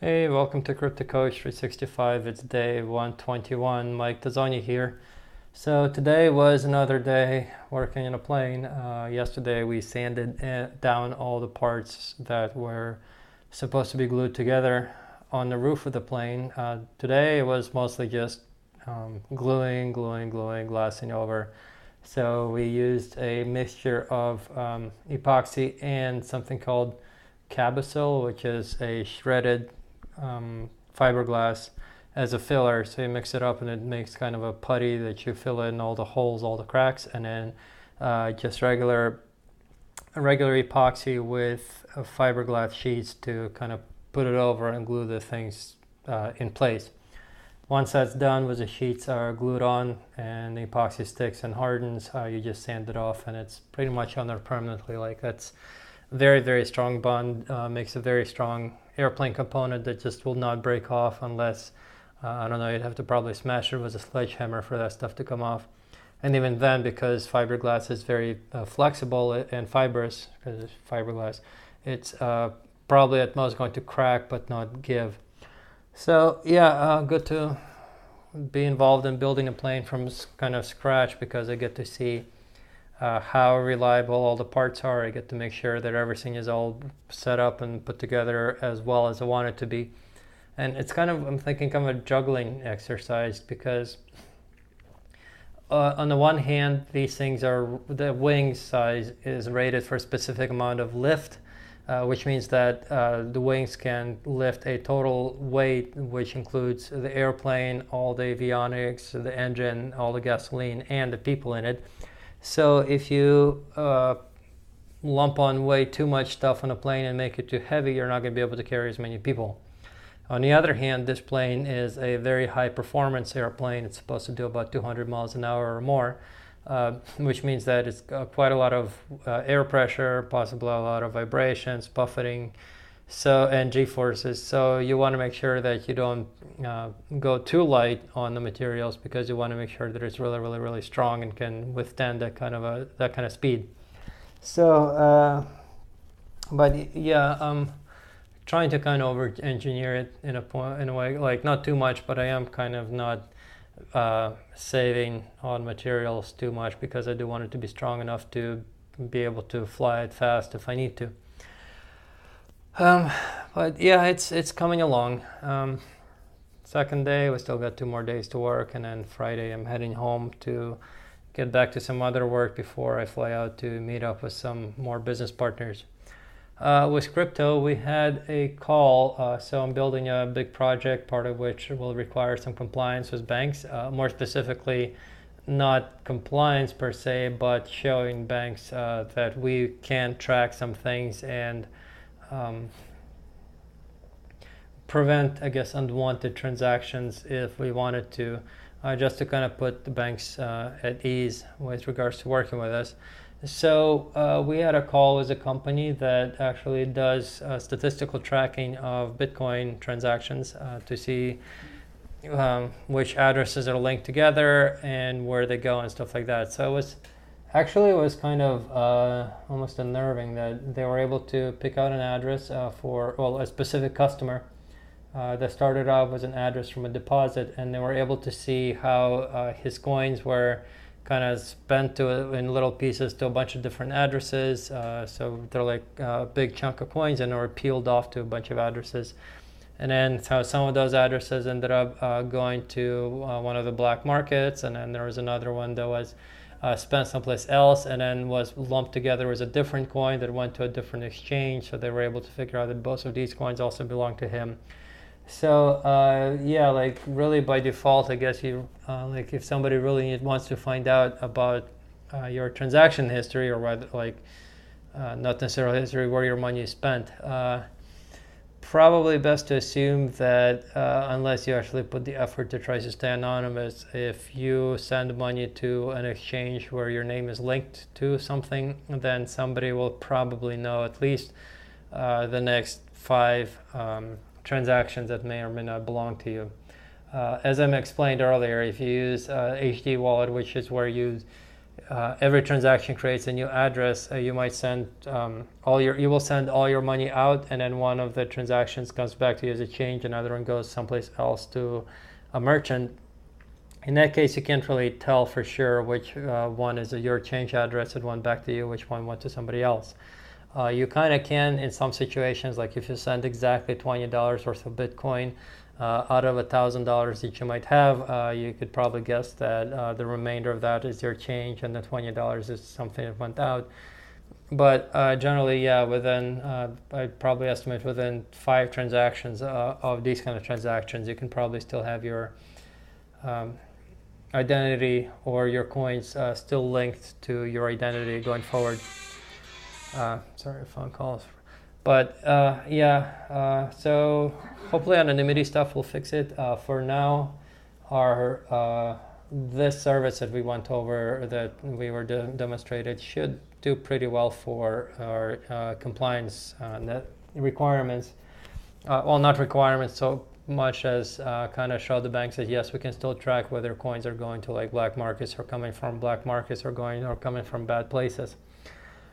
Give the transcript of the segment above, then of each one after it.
Hey, welcome to CryptoCoach365. It's day 121. Mike Tozoni here. So today was another day working in a plane. Yesterday we sanded down all the parts that were supposed to be glued together on the roof of the plane. Today it was mostly just gluing, glassing over. So we used a mixture of epoxy and something called cabosil, which is a shredded fiberglass as a filler. So you mix it up and it makes kind of a putty that you fill in all the holes, all the cracks, and then just regular epoxy with fiberglass sheets to kind of put it over and glue the things in place. Once that's done, with the sheets are glued on and the epoxy sticks and hardens, you just sand it off and it's pretty much on there permanently. Like, that's very strong bond, makes a very strong airplane component that just will not break off unless I don't know, you'd have to probably smash it with a sledgehammer for that stuff to come off. And even then, because fiberglass is very flexible and fibrous, because it's fiberglass, it's probably at most going to crack but not give. So yeah, good to be involved in building a plane from kind of scratch, because I get to see how reliable all the parts are. I get to make sure that everything is all set up and put together as well as I want it to be. And it's kind of, I'm thinking, kind of a juggling exercise, because on the one hand, these things are, the wing size is rated for a specific amount of lift, which means that the wings can lift a total weight, which includes the airplane, all the avionics, the engine, all the gasoline, and the people in it. So if you lump on way too much stuff on a plane and make it too heavy, you're not going to be able to carry as many people. On the other hand, this plane is a very high performance airplane. It's supposed to do about 200 miles an hour or more, which means that it's got quite a lot of air pressure, possibly a lot of vibrations, buffeting, and G-forces. So you want to make sure that you don't go too light on the materials, because you want to make sure that it's really strong and can withstand that kind of speed. So, but yeah, trying to kind of over-engineer it in a way, like not too much, but I am kind of not saving on materials too much, because I do want it to be strong enough to be able to fly it fast if I need to. But yeah, it's coming along. Second day, we still got 2 more days to work, and then Friday I'm heading home to get back to some other work before I fly out to meet up with some more business partners. With crypto, we had a call, so I'm building a big project, part of which will require some compliance with banks, more specifically not compliance per se, but showing banks that we can track some things and prevent, I guess, unwanted transactions if we wanted to, just to kind of put the banks at ease with regards to working with us. So we had a call with a company that actually does statistical tracking of Bitcoin transactions to see which addresses are linked together and where they go and stuff like that. So it was kind of almost unnerving that they were able to pick out an address for, well, a specific customer that started off with an address from a deposit, and they were able to see how his coins were kind of spent in little pieces to a bunch of different addresses. So they're like a big chunk of coins, and they were peeled off to a bunch of addresses. And then how some of those addresses ended up going to one of the black markets, and then there was another one that was spent someplace else and then was lumped together with a different coin that went to a different exchange. So they were able to figure out that both of these coins also belong to him. So yeah, like really by default, I guess you like if somebody really wants to find out about your transaction history, or whether not necessarily history, where your money is spent, probably best to assume that unless you actually put the effort to try to stay anonymous, if you send money to an exchange where your name is linked to something, then somebody will probably know at least the next 5 transactions that may or may not belong to you. As I explained earlier, if you use HD wallet, which is where you every transaction creates a new address. You might send you will send all your money out, and then one of the transactions comes back to you as a change, another one goes someplace else to a merchant. In that case, you can't really tell for sure which one is your change address and one back to you, which one went to somebody else. You kind of can in some situations, like if you send exactly $20 worth of Bitcoin out of $1,000 that you might have, you could probably guess that the remainder of that is your change and the $20 is something that went out. But generally, yeah, within, I'd probably estimate within 5 transactions of these kind of transactions, you can probably still have your identity or your coins still linked to your identity going forward. Sorry, phone calls. But yeah, so hopefully anonymity stuff will fix it. For now, our this service that we went over, that we were demonstrated, should do pretty well for our compliance requirements. Well, not requirements so much as kind of show the banks that yes, we can still track whether coins are going to like black markets or coming from black markets or coming from bad places.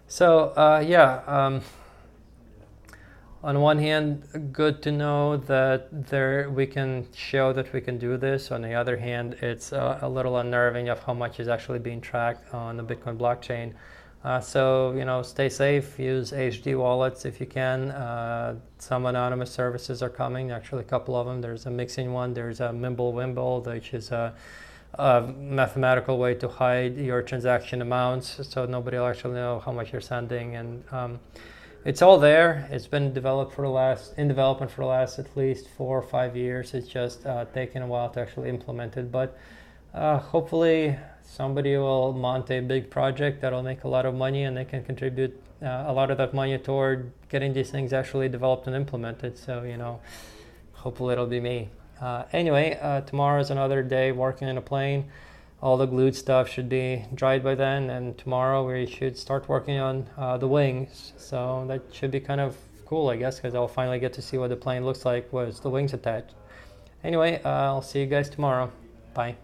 So yeah, on one hand, good to know that we can show that we can do this. On the other hand, it's a little unnerving of how much is actually being tracked on the Bitcoin blockchain. So, you know, stay safe, use HD wallets if you can. Some anonymous services are coming, actually a couple of them. There's a mixing one, there's a Mimblewimble, which is a mathematical way to hide your transaction amounts so nobody will actually know how much you're sending. And it's all there. It's been development for the last at least 4 or 5 years. It's just taken a while to actually implement it. But hopefully somebody will mount a big project that'll make a lot of money, and they can contribute a lot of that money toward getting these things actually developed and implemented. So, you know, hopefully it'll be me. Anyway, tomorrow is another day working in a plane. All the glued stuff should be dried by then, and tomorrow we should start working on the wings. So that should be kind of cool, I guess, because I'll finally get to see what the plane looks like with the wings attached. Anyway, I'll see you guys tomorrow. Bye.